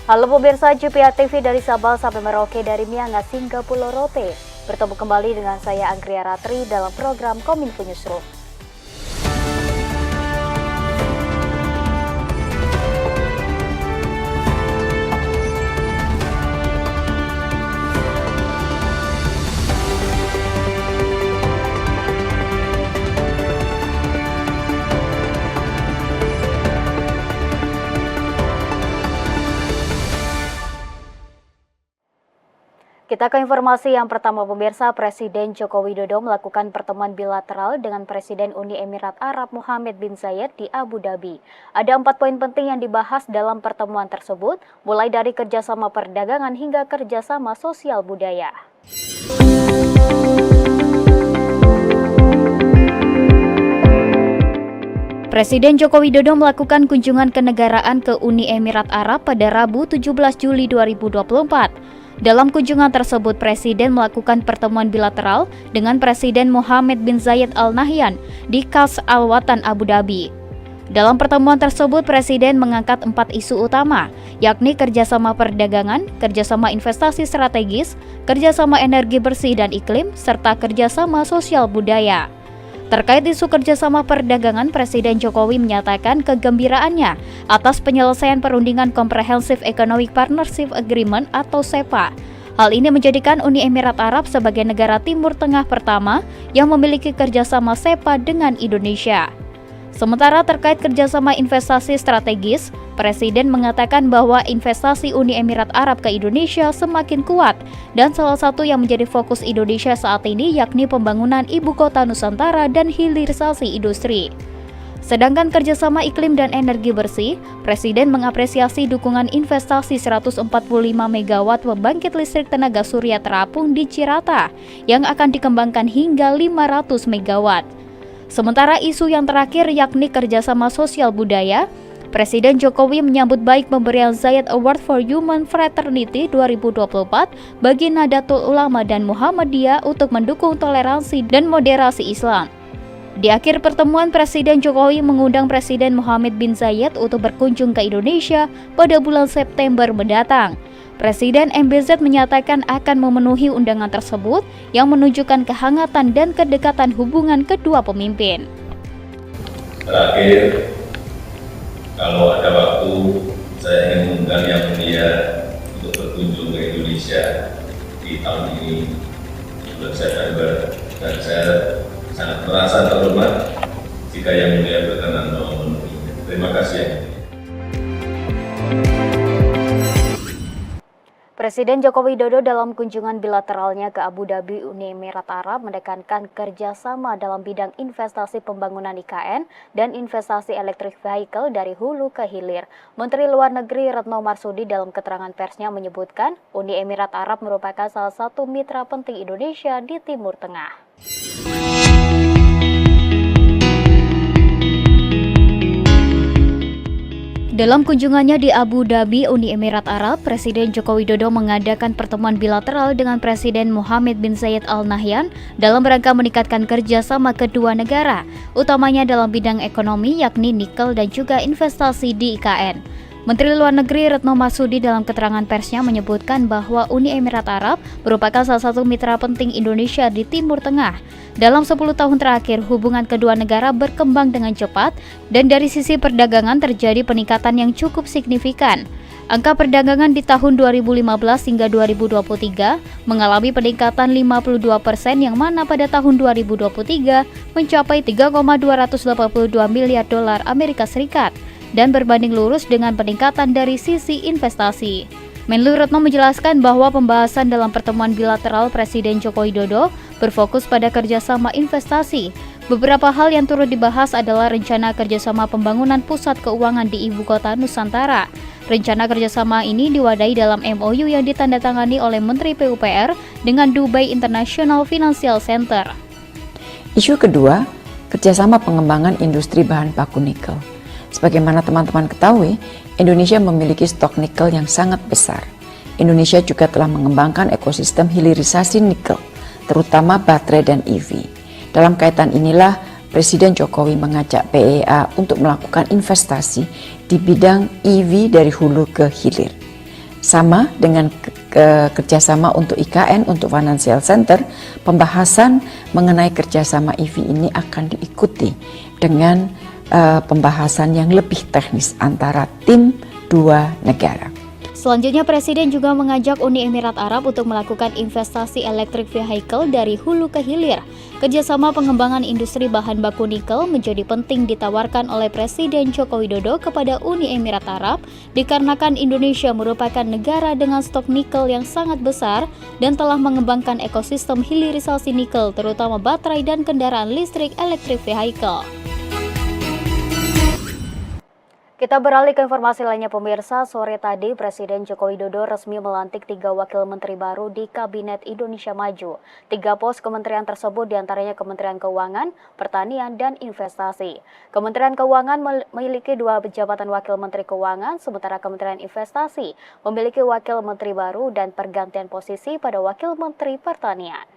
Halo pemirsa JPA TV dari Sabang sampai Merauke, dari Miangas hingga Pulau Rote. Bertemu kembali dengan saya Anggria Ratri dalam program Kominfo Newsroom. Kita ke informasi yang pertama pemirsa. Presiden Joko Widodo melakukan pertemuan bilateral dengan Presiden Uni Emirat Arab Mohammed bin Zayed di Abu Dhabi. Ada 4 poin penting yang dibahas dalam pertemuan tersebut, mulai dari kerjasama perdagangan hingga kerjasama sosial budaya. Presiden Joko Widodo melakukan kunjungan kenegaraan ke Uni Emirat Arab pada Rabu 17 Juli 2024. Dalam kunjungan tersebut, Presiden melakukan pertemuan bilateral dengan Presiden Mohammed bin Zayed Al Nahyan di Khas Al Watan, Abu Dhabi. Dalam pertemuan tersebut, Presiden mengangkat 4 isu utama, yakni kerjasama perdagangan, kerjasama investasi strategis, kerjasama energi bersih dan iklim, serta kerjasama sosial budaya. Terkait isu kerjasama perdagangan, Presiden Jokowi menyatakan kegembiraannya atas penyelesaian perundingan Comprehensive Economic Partnership Agreement atau CEPA. Hal ini menjadikan Uni Emirat Arab sebagai negara Timur Tengah pertama yang memiliki kerjasama CEPA dengan Indonesia. Sementara terkait kerjasama investasi strategis, Presiden mengatakan bahwa investasi Uni Emirat Arab ke Indonesia semakin kuat dan salah satu yang menjadi fokus Indonesia saat ini yakni pembangunan ibu kota Nusantara dan hilirisasi industri. Sedangkan kerjasama iklim dan energi bersih, Presiden mengapresiasi dukungan investasi 145 MW pembangkit listrik tenaga surya terapung di Cirata yang akan dikembangkan hingga 500 MW. Sementara isu yang terakhir yakni kerjasama sosial budaya, Presiden Jokowi menyambut baik pemberian Zayed Award for Human Fraternity 2024 bagi Nahdlatul Ulama dan Muhammadiyah untuk mendukung toleransi dan moderasi Islam. Di akhir pertemuan, Presiden Jokowi mengundang Presiden Mohammed bin Zayed untuk berkunjung ke Indonesia pada bulan September mendatang. Presiden MBZ menyatakan akan memenuhi undangan tersebut yang menunjukkan kehangatan dan kedekatan hubungan kedua pemimpin. Terakhir, kalau ada waktu, saya ingin mengundang Yang Mulia untuk berkunjung ke Indonesia di tahun ini, bulan September, dan saya sangat merasa terhormat jika Yang Mulia berkenan memenuhinya. Terima kasih Yang Mulia. Presiden Joko Widodo dalam kunjungan bilateralnya ke Abu Dhabi, Uni Emirat Arab menekankan kerjasama dalam bidang investasi pembangunan IKN dan investasi electric vehicle dari hulu ke hilir. Menteri Luar Negeri Retno Marsudi dalam keterangan persnya menyebutkan Uni Emirat Arab merupakan salah satu mitra penting Indonesia di Timur Tengah. Dalam kunjungannya di Abu Dhabi, Uni Emirat Arab, Presiden Joko Widodo mengadakan pertemuan bilateral dengan Presiden Mohammed bin Zayed Al Nahyan dalam rangka meningkatkan kerjasama kedua negara, utamanya dalam bidang ekonomi yakni nikel dan juga investasi di IKN. Menteri Luar Negeri Retno Marsudi dalam keterangan persnya menyebutkan bahwa Uni Emirat Arab merupakan salah satu mitra penting Indonesia di Timur Tengah. Dalam 10 tahun terakhir, hubungan kedua negara berkembang dengan cepat dan dari sisi perdagangan terjadi peningkatan yang cukup signifikan. Angka perdagangan di tahun 2015 hingga 2023 mengalami peningkatan 52% yang mana pada tahun 2023 mencapai 3,282 miliar dolar Amerika Serikat dan berbanding lurus dengan peningkatan dari sisi investasi. Menlu Retno menjelaskan bahwa pembahasan dalam pertemuan bilateral Presiden Joko Widodo berfokus pada kerjasama investasi. Beberapa hal yang turut dibahas adalah rencana kerjasama pembangunan pusat keuangan di Ibu Kota Nusantara. Rencana kerjasama ini diwadahi dalam MOU yang ditandatangani oleh Menteri PUPR dengan Dubai International Financial Center. Isu kedua, kerjasama pengembangan industri bahan baku nikel. Sebagaimana teman-teman ketahui, Indonesia memiliki stok nikel yang sangat besar. Indonesia juga telah mengembangkan ekosistem hilirisasi nikel, terutama baterai dan EV. Dalam kaitan inilah, Presiden Jokowi mengajak PEA untuk melakukan investasi di bidang EV dari hulu ke hilir. Sama dengan kerjasama untuk IKN, untuk Financial Center, pembahasan mengenai kerjasama EV ini akan diikuti dengan pembahasan yang lebih teknis antara tim dua negara. Selanjutnya, Presiden juga mengajak Uni Emirat Arab untuk melakukan investasi electric vehicle dari hulu ke hilir. Kerjasama pengembangan industri bahan baku nikel menjadi penting ditawarkan oleh Presiden Joko Widodo kepada Uni Emirat Arab dikarenakan Indonesia merupakan negara dengan stok nikel yang sangat besar dan telah mengembangkan ekosistem hilirisasi nikel terutama baterai dan kendaraan listrik electric vehicle. Kita beralih ke informasi lainnya pemirsa. Sore tadi Presiden Joko Widodo resmi melantik 3 wakil menteri baru di Kabinet Indonesia Maju. 3 pos kementerian tersebut diantaranya Kementerian Keuangan, Pertanian, dan Investasi. Kementerian Keuangan memiliki 2 jabatan wakil menteri keuangan, sementara Kementerian Investasi memiliki wakil menteri baru dan pergantian posisi pada wakil menteri Pertanian.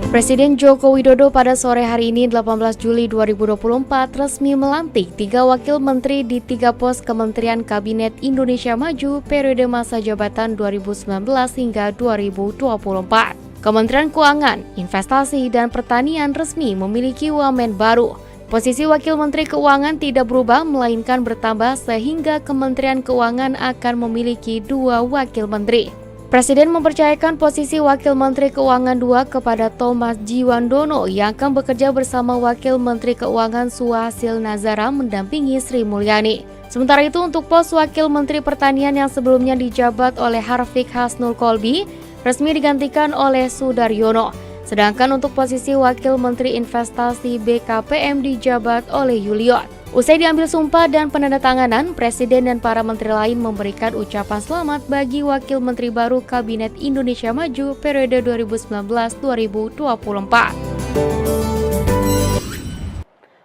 Presiden Joko Widodo pada sore hari ini 18 Juli 2024 resmi melantik 3 wakil menteri di 3 pos Kementerian Kabinet Indonesia Maju periode masa jabatan 2019 hingga 2024. Kementerian Keuangan, Investasi, dan Pertanian resmi memiliki wamen baru. Posisi Wakil Menteri Keuangan tidak berubah melainkan bertambah sehingga Kementerian Keuangan akan memiliki 2 wakil menteri. Presiden mempercayakan posisi Wakil Menteri Keuangan 2 kepada Thomas Jiwandono yang akan bekerja bersama Wakil Menteri Keuangan Suhasil Nazara mendampingi Sri Mulyani. Sementara itu untuk pos Wakil Menteri Pertanian yang sebelumnya dijabat oleh Harfiq Hasnul Kolbi resmi digantikan oleh Sudaryono. Sedangkan untuk posisi Wakil Menteri Investasi BKPM dijabat oleh Yuliot. Usai diambil sumpah dan penandatanganan, Presiden dan para menteri lain memberikan ucapan selamat bagi Wakil Menteri baru Kabinet Indonesia Maju periode 2019-2024.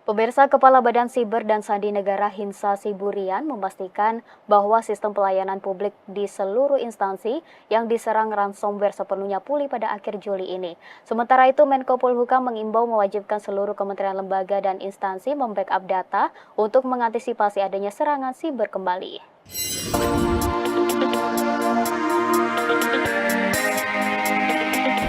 Pemirsa, Kepala Badan Siber dan Sandi Negara Hinsa Siburian memastikan bahwa sistem pelayanan publik di seluruh instansi yang diserang ransomware sepenuhnya pulih pada akhir Juli ini. Sementara itu, Menko Polhukam mengimbau mewajibkan seluruh kementerian lembaga dan instansi membackup data untuk mengantisipasi adanya serangan siber kembali.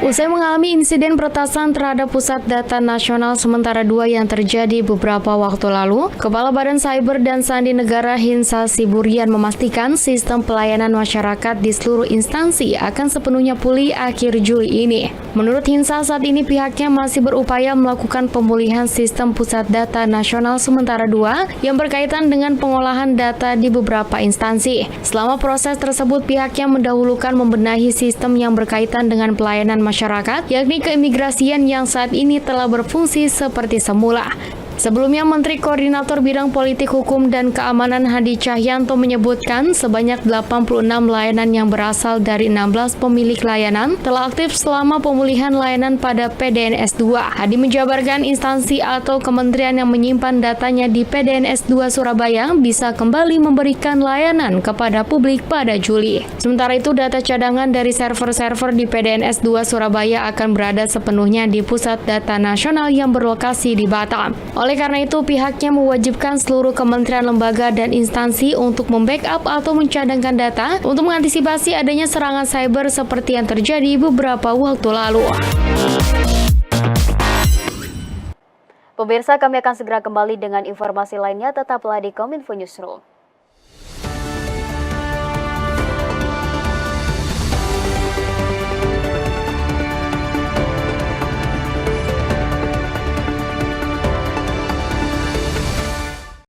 Usai mengalami insiden peretasan terhadap Pusat Data Nasional Sementara 2 yang terjadi beberapa waktu lalu, Kepala Badan Siber dan Sandi Negara Hinsa Siburian memastikan sistem pelayanan masyarakat di seluruh instansi akan sepenuhnya pulih akhir Juli ini. Menurut Hinsa, saat ini pihaknya masih berupaya melakukan pemulihan sistem Pusat Data Nasional Sementara 2 yang berkaitan dengan pengolahan data di beberapa instansi. Selama proses tersebut, pihaknya mendahulukan membenahi sistem yang berkaitan dengan pelayanan masyarakat, yakni keimigrasian yang saat ini telah berfungsi seperti semula. Sebelumnya, Menteri Koordinator Bidang Politik Hukum dan Keamanan Hadi Cahyanto menyebutkan sebanyak 86 layanan yang berasal dari 16 pemilik layanan telah aktif selama pemulihan layanan pada PDNS 2. Hadi menjabarkan instansi atau kementerian yang menyimpan datanya di PDNS 2 Surabaya bisa kembali memberikan layanan kepada publik pada Juli. Sementara itu, data cadangan dari server-server di PDNS 2 Surabaya akan berada sepenuhnya di Pusat Data Nasional yang berlokasi di Batam. Oleh karena itu, pihaknya mewajibkan seluruh kementerian, lembaga, dan instansi untuk membackup atau mencadangkan data untuk mengantisipasi adanya serangan cyber seperti yang terjadi beberapa waktu lalu. Pemirsa, kami akan segera kembali dengan informasi lainnya. Tetaplah di Kominfo Newsroom.